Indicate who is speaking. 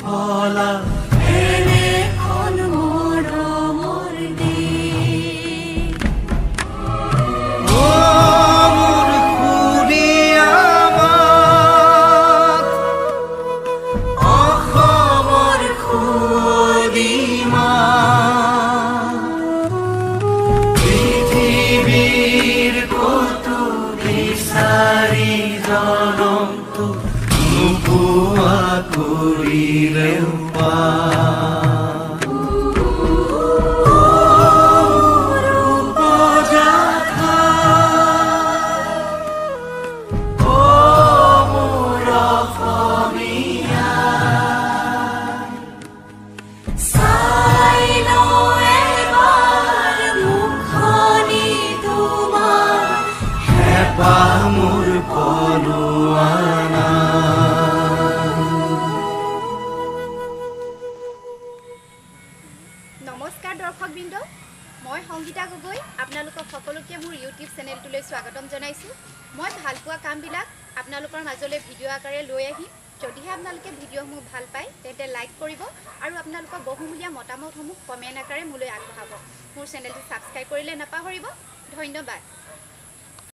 Speaker 1: ফলা
Speaker 2: এনেখন মৰমৰ দেশ
Speaker 1: মোৰ খুৰীয়ামাত অসমৰ খুৰীমা পৃথিৱীৰ কতো বিচাৰি জনমটো নোপোৱা কৰিলেও মোৰ পৰুৱানা
Speaker 3: নমস্কাৰ দৰ্শকবৃন্দ মই সংগীতা গগৈ আপোনালোকক সকলোকে মোৰ ইউটিউব চেনেলটোলৈ স্বাগতম জনাইছোঁ মই ভালপোৱা কামবিলাক আপোনালোকৰ মাজলৈ ভিডিঅ' আকাৰে লৈ আহিম যদিহে আপোনালোকে ভিডিঅ'সমূহ ভাল পায় তেন্তে লাইক কৰিব আৰু আপোনালোকৰ বহুমূলীয়া মতামতসমূহ কমেণ্ট আকাৰে মোলৈ আগবঢ়াব মোৰ চেনেলটো ছাবস্ক্ৰাইব কৰিলে নাপাহৰিব ধন্যবাদ